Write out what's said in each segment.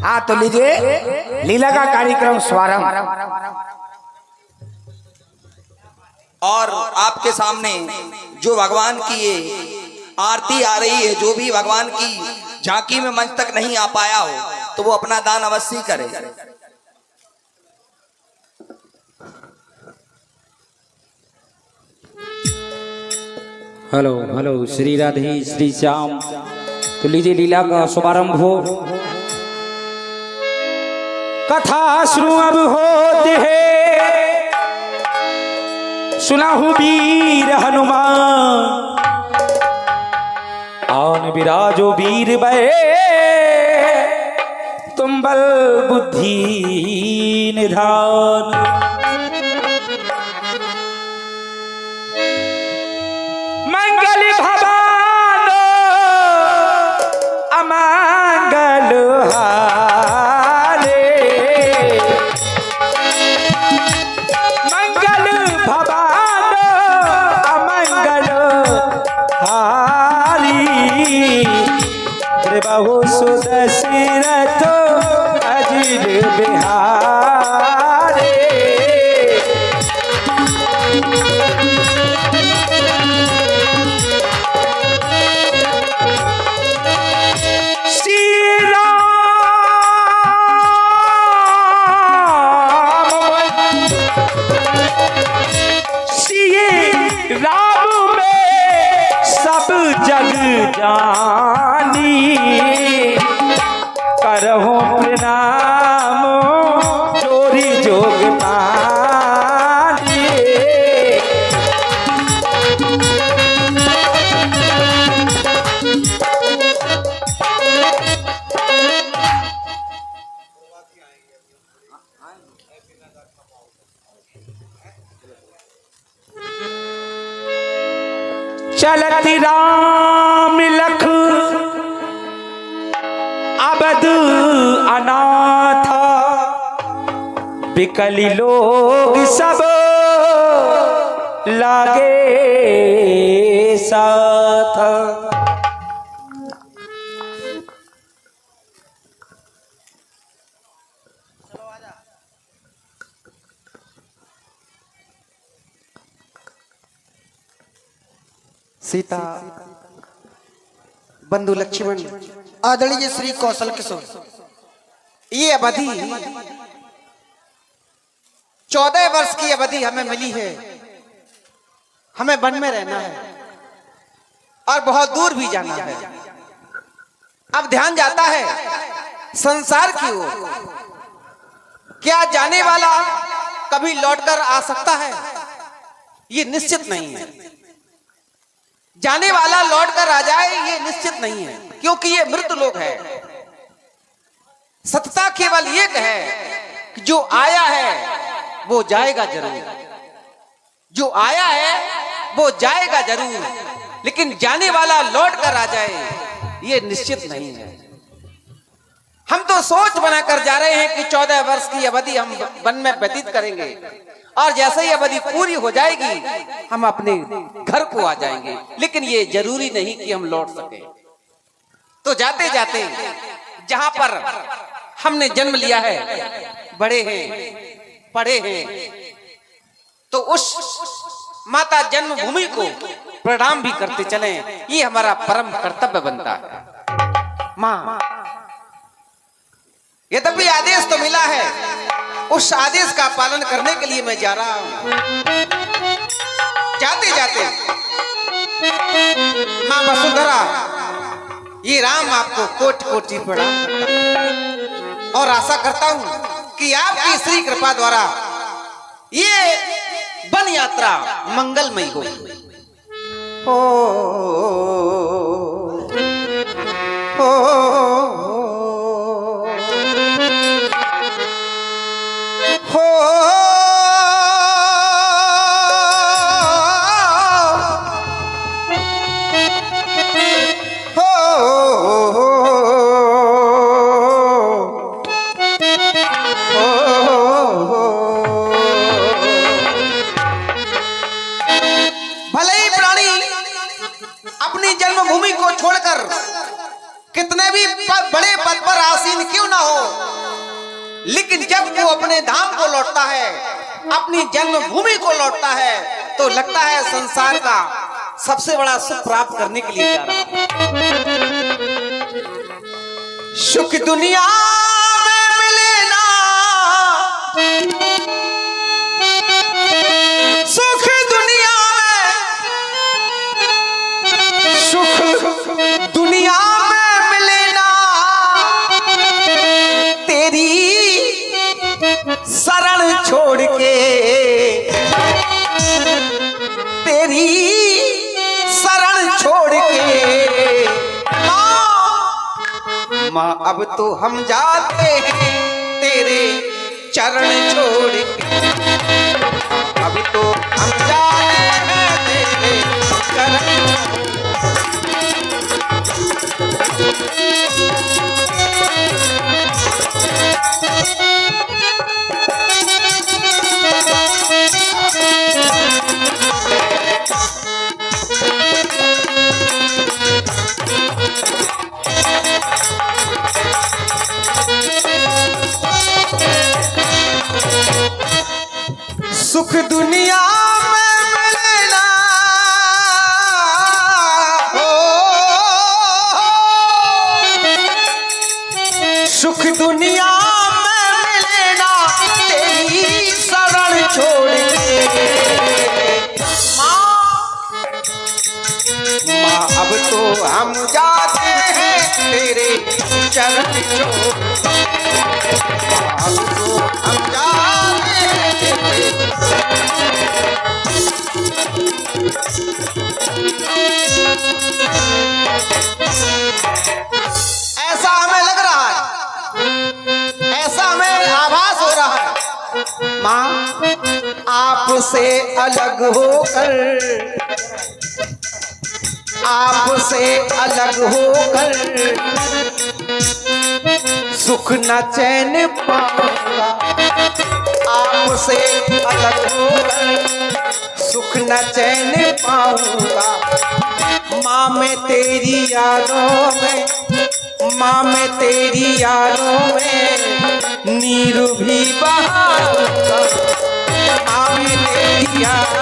हाँ तो लीजिए लीला का कार्यक्रम स्वारंभ। और आपके सामने जो भगवान की ये आरती आ रही है, जो भी भगवान की झांकी में मंच तक नहीं आ पाया हो तो वो अपना दान अवश्य करे। Hello hello, Shri Radhe Shri Shyam. तो लीजिए लीला का शुभारंभ हो। कथा शुरू अब होते है, सुनाहु वीर हनुमान, आन विराजो वीर बे, तुम बल बुद्धि निधान। मंगल भवान अमंगल हारे, मंगल भवान अमंगल हारी, बहु सुदशरथ अजिर बिहारे। राम में सब जग जानी, करहु प्रणाम जोरी जोग पानी। चलती राम लख अबद अनाथ, बिकली लोग सब लागे साथ। सीता, बंधु लक्ष्मण, आदरणीय श्री कौशल किशोर, ये अवधि 14 वर्ष की अवधि हमें मिली है। हमें वन में रहना है और बहुत दूर भी जाना है। अब ध्यान जाता है संसार की ओर। क्या जाने वाला कभी लौटकर आ सकता है? ये निश्चित नहीं है। जाने वाला लौट कर आ जाए ये निश्चित नहीं है, क्योंकि ये मृत लोग है। सत्ता केवल एक है कि जो आया है वो जाएगा जरूर, जो आया है वो जाएगा जरूर, लेकिन जाने वाला लौट कर आ जाए ये निश्चित नहीं है। हम तो सोच बनाकर जा रहे हैं कि 14 वर्ष की अवधि हम वन में व्यतीत करेंगे और जैसे ही अवधि पूरी हो जाएगी हम अपने घर को आ जाएंगे, लेकिन ये जरूरी नहीं कि हम लौट सके। तो जाते जाते जहां पर हमने जन्म लिया है, बड़े हैं, पढ़े हैं, तो उस माता जन्मभूमि को प्रणाम भी करते चलें, ये हमारा परम कर्तव्य बनता है। मां, यद्यपि आदेश तो मिला है, उस आदेश का पालन करने के लिए मैं जा रहा हूं। जाते जाते मां वसुंधरा, ये राम आपको कोटि कोटि प्रणाम करता है और आशा करता हूं कि आपकी श्री कृपा द्वारा ये वन यात्रा मंगलमयी हो। भले ही प्राणी अपनी जन्मभूमि को छोड़कर कितने भी भी बड़े पद पर आसीन क्यों ना हो, लेकिन जब वो अपने धाम को लौटता है, अपनी जन्मभूमि को लौटता है, तो लगता है संसार का सबसे बड़ा सुख प्राप्त करने के लिए जा रहा है। सुख दुनिया में मिले ना, सुख दुनिया में, सुख दुनिया में मिले ना, तेरी शरण छोड़ के, तेरी शरण छोड़ के माँ अब तो हम जाते हैं तेरे चरण छोड़ के, अब तो हम जाते हैं तेरे चरण सुख दुनिया में मिले ना, हो सुख दुनिया में मिले ना, तेरी शरण छोड़ के माँ अब तो हम जाते हैं तेरे चरण छोड़, अब तो हम जाते हैं तेरे। ऐसा हमें लग रहा है, ऐसा हमें आभास हो रहा है, माँ आपसे अलग होकर, आपसे अलग होकर सुख न चैन पाऊंगा, आपसे अलग होकर सुख न चैन पाऊंगा, माँ मैं तेरी यादों में, माँ मैं तेरी यादों में नीर भी बहाऊंगा, माँ मैं तेरी यादों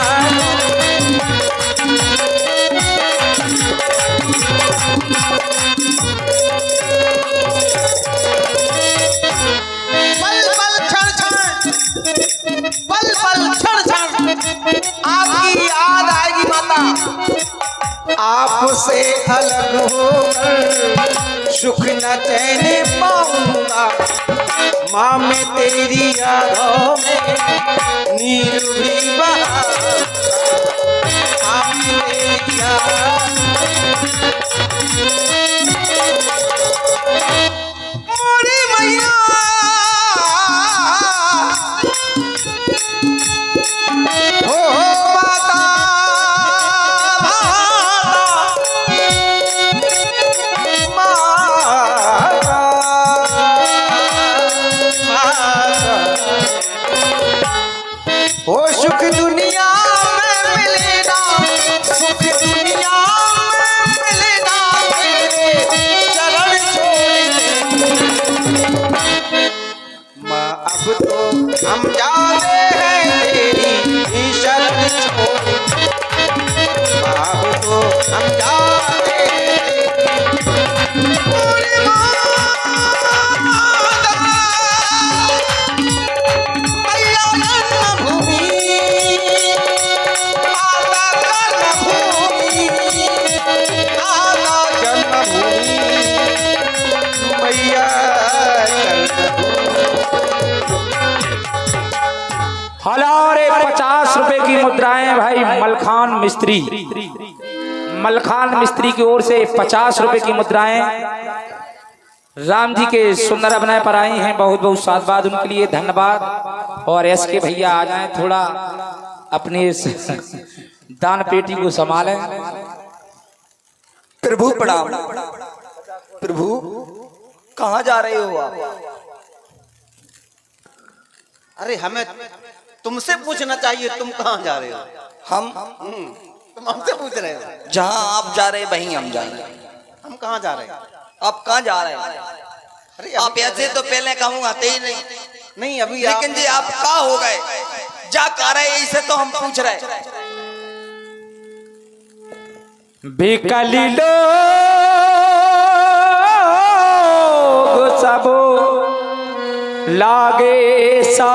आपकी याद आएगी माता, आपसे अलग होकर सुख न चैन पाऊंगा, माँ मैं तेरी यादों में नीर भी बहाऊंगा, माँ मैं तेरी याद मोरी मैया ओ सुख दुनिया में मिले ना, सुख दुनिया में मिले ना, तेरे चरण छोड़ माँ अब तो हम जाते हैं तेरी शरण छोड़, अब तो हम जाते हैं हलारे 50 रुपए की मुद्राएं भाई मलखान मिस्त्री, मलखान मिस्त्री की ओर से 50 रुपए की मुद्राएं राम जी के सुंदर अभिनय पर आई हैं। बहुत बहुत साधुवाद उनके लिए, धन्यवाद। और एस के भैया आ जाएं, थोड़ा अपने इस दान पेटी को संभालें। प्रभु प्रणाम। प्रभु कहाँ जा रहे हो आप? अरे हमें तुमसे पूछना चाहिए, तुम कहाँ जा रहे हो? हम तुम हमसे पूछ रहे हो? जहाँ आप जा रहे वहीं हम जा रहे हैं। हम कहाँ जा रहे हैं? आप कहाँ जा रहे हैं? अरे आप ऐसे तो पहले कहूँ आते ही नहीं, नहीं अभी लेकिन जी आप कहाँ हो गए? जा कर रहे इसे तो हम पूछ रहे। बिकली लोग सब लागे साथ।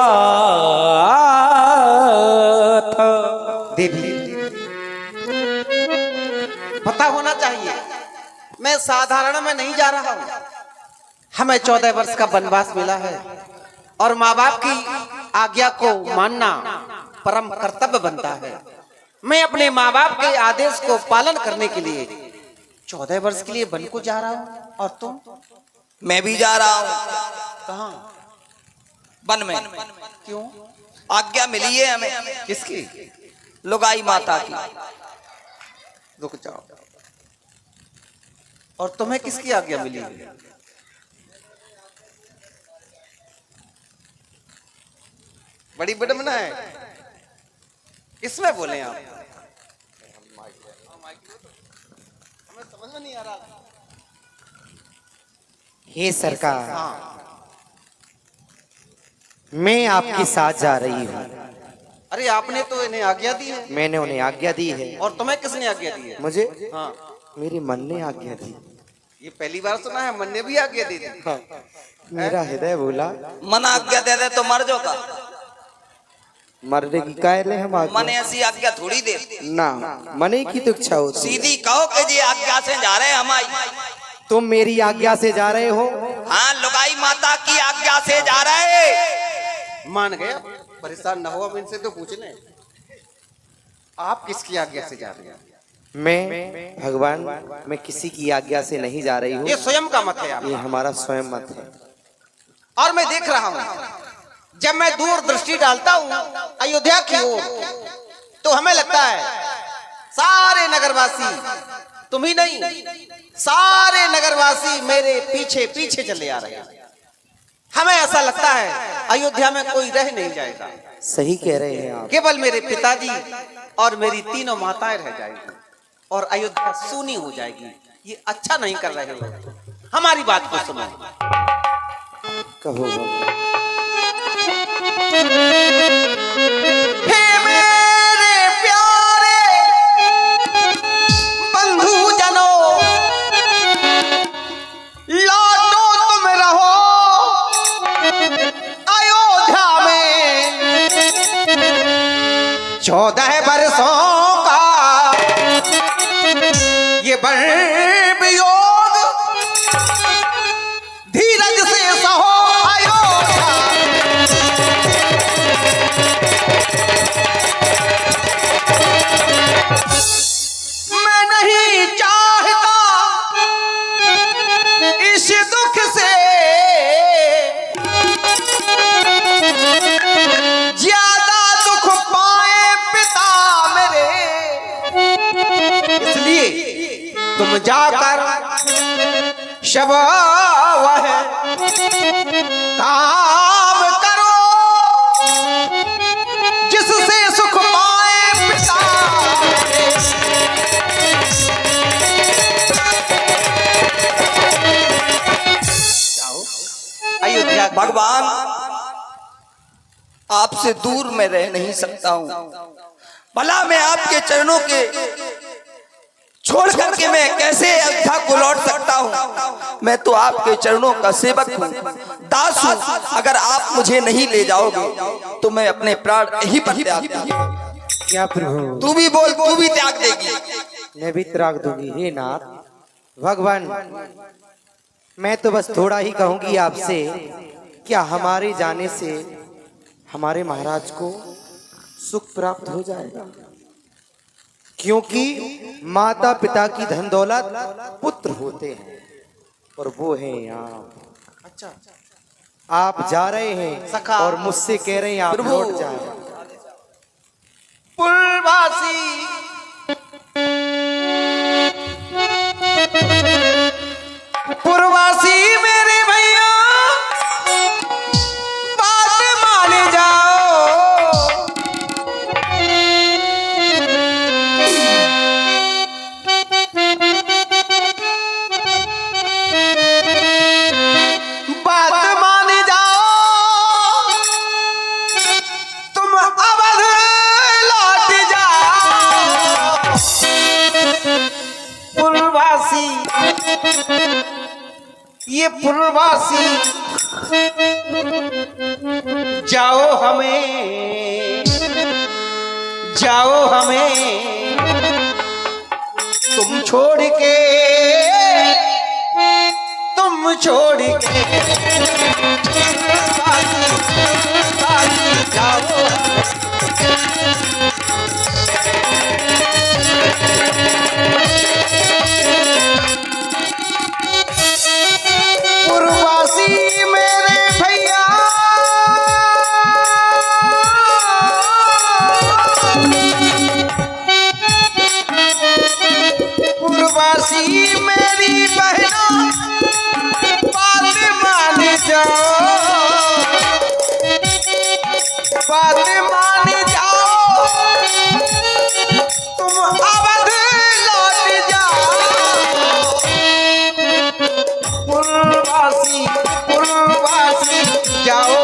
देवी पता होना चाहिए मैं साधारण में नहीं जा रहा हूं। हमें 14 वर्ष का वनवास मिला है और माँ बाप की आज्ञा को मानना परम कर्तव्य बनता है। मैं अपने माँ बाप के आदेश को पालन करने के लिए 14 वर्ष के लिए वन को जा रहा हूँ। और तुम? मैं भी जा रहा हूँ। कहाँ? वन में। क्यों? आज्ञा मिली है हमें। किसकी? लुगाई माता की। रुक जाओ। और तुम्हें किसकी आज्ञा मिली? बड़ी विडम्बना है, इसमें बोले आप। हमें समझ में नहीं आ रहा। हे सरकार, मैं आपके साथ जा रही हूँ। अरे आपने तो इन्हें आज्ञा दी है। मैंने उन्हें आज्ञा दी है। और तुम्हें किसने आज्ञा दी है? मुझे हाँ, मेरे मन ने आज्ञा दी। ये पहली बार सुना है, मन ने भी आज्ञा दी थी। हाँ, मेरा हृदय बोला मन आज्ञा दे दे तो मर जो का। मरने की कायल है हम मन आज्ञा ऐसी आज्ञा थोड़ी दे। ना, मने की तो इच्छा होती। सीधी कहो कि जी आज्ञा से जा रहे हैं हमारी। तुम मेरी आज्ञा से जा रहे हो? हाँ, लुगाई माता की आज्ञा से जा रहे। मान गया, परेशान न हो। अब इनसे तो पूछने, आप किसकी आज्ञा से जा रहे हैं? मैं भगवान, मैं किसी की आज्ञा से नहीं जा रही हूँ। ये स्वयं का मत है आपका। ये हमारा स्वयं मत है। और मैं देख रहा हूं, जब मैं दूर दृष्टि डालता हूं अयोध्या की ओर, तो हमें लगता है सारे नगरवासी, तुम ही नहीं, सारे नगरवासी मेरे पीछे पीछे चले आ रहे हैं। हमें ऐसा लगता है अयोध्या में कोई रह नहीं जाएगा। सही कह रहे हैं आप। केवल मेरे पिताजी और मेरी तीनों माताएं रह जाएगी और अयोध्या सूनी हो जाएगी। ये अच्छा नहीं कर रहे हो। हमारी बात को सुनो। कहो हे मेरे प्यारे बंधुजनों, लौटो तुम रहो अयोध्या में। 14 वर्षों का ये बर्ब योग, धीरज से सहो अयोध्या। मैं नहीं चाहता इस दुख से ज्यादा दुख पाए पिता मेरे, इसलिए तुम जाकर शब वह काम करो जिससे सुख पाए पिता। अयोध्या भगवान, आपसे दूर मैं रह नहीं सकता हूँ। भला मैं आपके चरणों के छोड़ करके मैं कैसे अयोध्या को लौट सकता हूँ? मैं तो आपके चरणों का सेवक हूँ, दास हूँ। अगर आप मुझे नहीं ले जाओगे तो मैं अपने प्राण यहीं पर त्याग दूंगी। क्या प्रभु? तू भी बोल, तू भी त्याग देगी? मैं भी त्याग दूंगी। हे नाथ भगवान, मैं तो बस थोड़ा ही कहूंगी आपसे, क्या हमारे जाने से हमारे महाराज को सुख प्राप्त हो जाएगा? क्योंकि माता पिता की धन दौलत पुत्र होते हैं और वो हैं आप। अच्छा, आप जा रहे हैं सखा। और मुझसे कह रहे हैं आप प्रभु। लौट जाएं। पुरवासी पुरवासी मेरे भैया बात मान जाओ। ये पूर्ववासी जाओ हमें तुम छोड़ के जाओ पूर्ववासी मेरे भैया पूर्ववासी मेरी बहनों बात मान जाओ तुम अवध लौट जाओ पूर्ववासी जाओ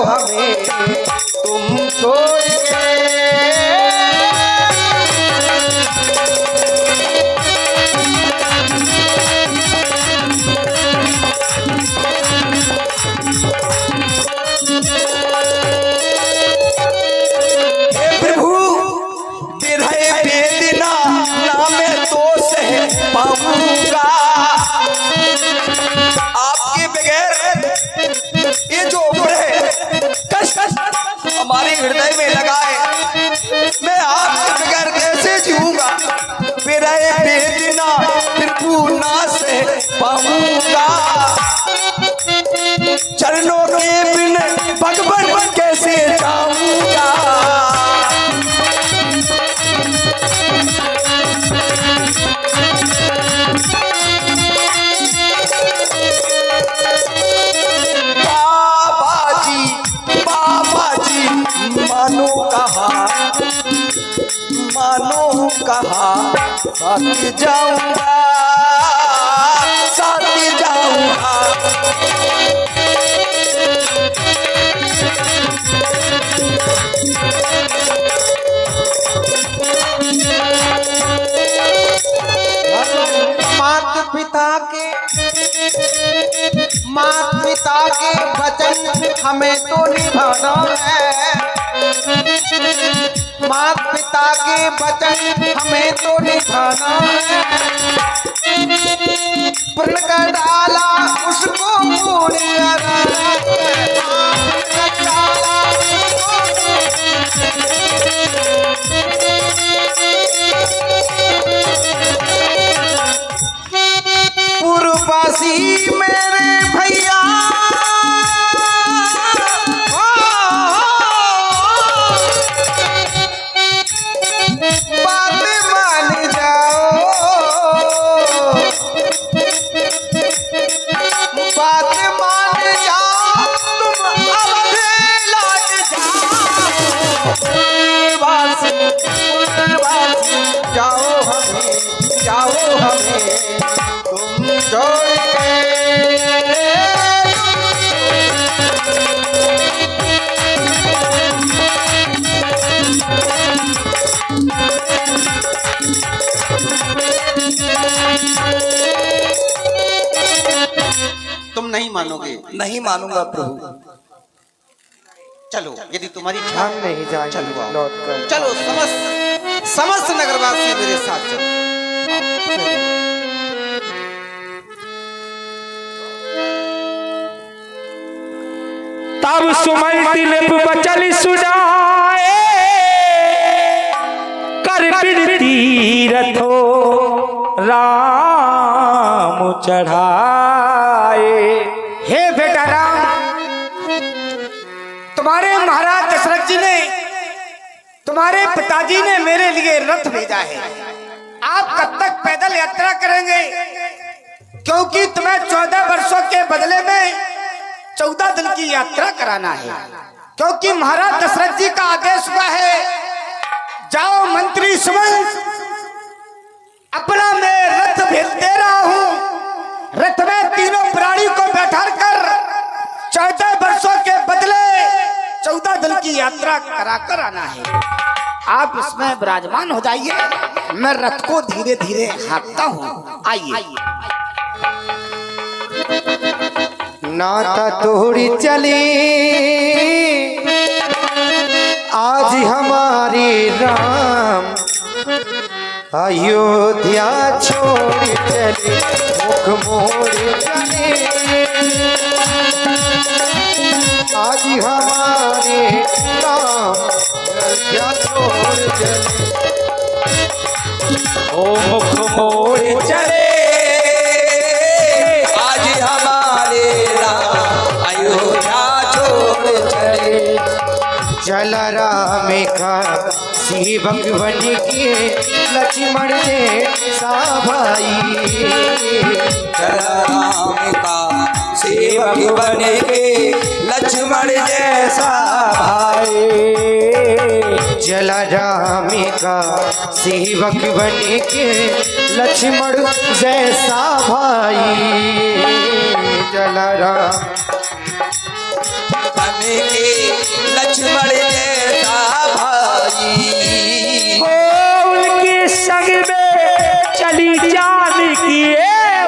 हमें तुम छोड़ के पाऊंगा आपके बगैर ये जो बड़े कष्ट हमारे हृदय में लगाए मैं आपके बगैर कैसे जीऊंगा मेरा ये बेदना प्रभु ना से पाऊंगा चरणों के बिन भगवान कैसे जाऊंगा मानो कहा साथ जाऊंगा माता पिता के वचन हमें तो निभाना है माता पिता के वचन हमें तो निभाना है प्रण का डाला उसको पूर्ण पूर्ववासी मेरे भैया बात मान जाओ तुम अवध लौट जाओ जाओ हमें तुम छोड़ के तुम नहीं मानोगे नहीं मानूंगा प्रभु चलो यदि तुम्हारी इच्छा हम नहीं जाएंगे चलो आओ। लौट कर चलो समस्त नगरवासी मेरे साथ चलो तब सुमन तिलप बचल सुनाए कर बिनती रथो राम चढ़ाए। हे बेटा राम, तुम्हारे महाराज दशरथ जी ने, तुम्हारे पिताजी ने मेरे लिए रथ भेजा है। आप कब तक पैदल यात्रा करेंगे? क्योंकि तुम्हें 14 वर्षों के बदले में 14 दिन की यात्रा कराना है। क्योंकि महाराज दशरथ जी का आदेश हुआ है, जाओ मंत्री सुमन, अपना मैं रथ भेज दे रहा हूँ, रथ में तीनों प्राणी को बैठा कर 14 वर्षों के बदले 14 दिन की यात्रा करा कर आना है। आप इसमें विराजमान हो जाइए। मैं रथ को धीरे धीरे हाँकता हूँ। आइए। नाता तोड़ी चली आज हमारी राम, अयोध्या छोड़ चली मुख मोड़ चली आज हमारे राम, अयोध्या छोड़ चली ओ मुख मोड़ चले आज हमारे राम अयोध्या छोड़ चले। चल राम का सेवक बन के लक्ष्मण जैसा भाई, चल राम का सेवक बन के लक्ष्मण जैसा भाई। चल राम का सेवक बन के लक्ष्मण जैसा भाई, चल राम बन के लक्ष्मण जैसा भाई। उनके संग में चली जानकी,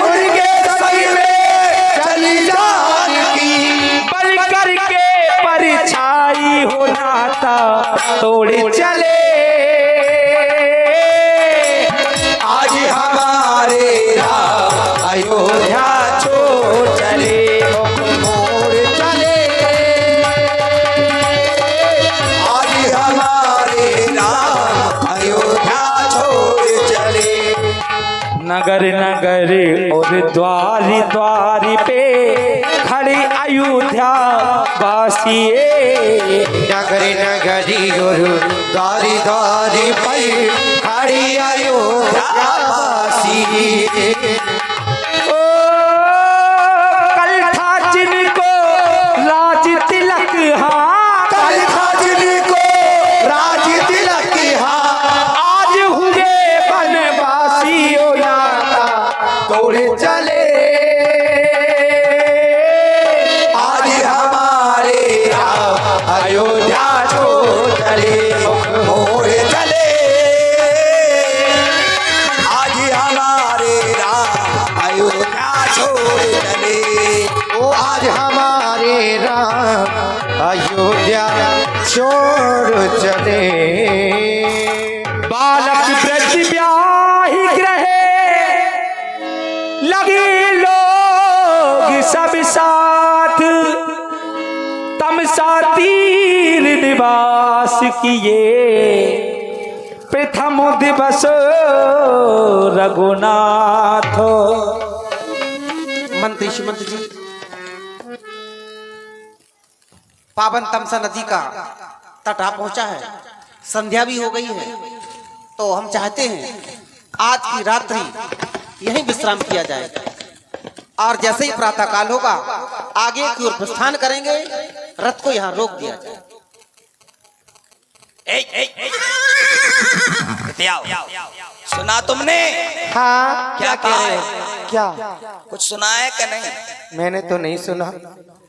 उनके संग में चली जानकी, बल करके परछाई हो नाता तोड़ चले आज हमारे राम अयोध्या छोड़ चले मोड़ चले। आज हमारे राम अयोध्या छोड़ चले। नगर नगर और द्वारी द्वारी पे खड़ी अयोध्या वासिए, नगरी नगरी और दारी दारी पर खड़ी अयोध्या वासी। ओ कल था जिनको राज तिलक, हाँ कल था जिनको राज तिलक, हाँ आज हुए बनवासी ओ नाता तोड़ चले आज हमारे राम अयोध्या छोड़ चले मोड़ चले। आज हमारे राम अयोध्या छोड़ चले। ओ आज हमारे राम अयोध्या छोड़ चले। बालक ब्रज ब्याही ग्रहे लगे लोग सब साथ, तमसा तीर निवास किए प्रथम दिवस रघुनाथ। मंत्री सुमंत जी, पावन तमसा नदी का तट आ पहुंचा है, संध्या भी हो गई है, तो हम चाहते हैं आज की रात्रि यहीं विश्राम किया जाए और जैसे ही प्रातः काल होगा आगे की ओर प्रस्थान करेंगे, रथ को यहाँ रोक दिया जाए। सुना तुमने? हाँ क्या कह रहे हो? क्या? कुछ सुना है कि नहीं? मैंने तो नहीं सुना।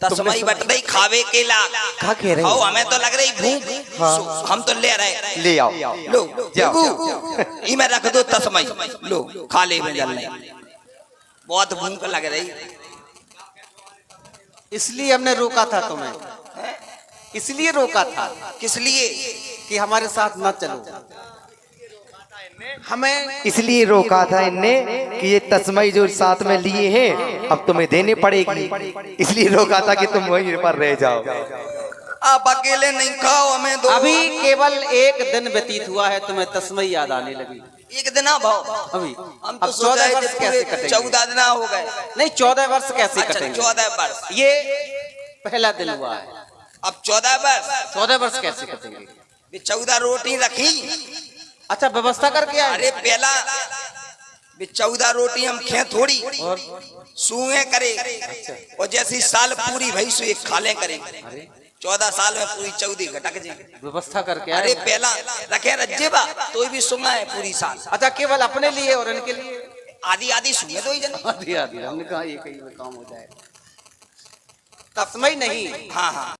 तस्मई बट रही खावे केला। क्या कह रहे खाओ, हो? हमें तो लग रही भूख। हाँ। हम तो ले रहे। ले आओ लो जाओ। देखो, इमें रख दो तस्मई, लो खा ले में जल नहीं। बहुत भूख लग रही। इसलिए हमने रोका था तुम्हें, इसलिए रोका था किस लिए? कि हमारे साथ मत चलो। हमें इसलिए रोका था इनने कि ये तस्मई जो साथ में लिए हैं अब तुम्हें देने पड़ेगी, इसलिए रोका था कि तुम वहीं पर रह जाओ। आप अकेले नहीं खाओ, हमें दो। अभी केवल एक दिन व्यतीत हुआ है, तुम्हें तस्मई याद आने लगी। एक दिन भाव अभी हम तो अब 14 वर्ष सोचे कैसे कटेंगे? 14 दिन हो गए। नहीं, 14 वर्ष कैसे अच्छा कटेंगे? 14 वर्ष। ये पहला दिन हुआ है, अब 14 वर्ष 14 वर्ष कैसे कटेंगे? 14 रोटी रखी। अच्छा, व्यवस्था करके आए? अरे पहला 14 रोटी हम खे थोड़ी और सूंगे करे, और जैसी साल पूरी भई सो एक खाले करे। 14 साल में पूरी 14 घटक जी व्यवस्था करके अरे आए? पहला रखे रज्जेबा तो भी सुंगा है पूरी साल। अच्छा, केवल अपने लिए और इनके लिए? आधी आधी सुंगे दो ही जन। आधी आधी, हमने कहा ये कहीं में काम हो जाए। तस्मई नहीं, हाँ हाँ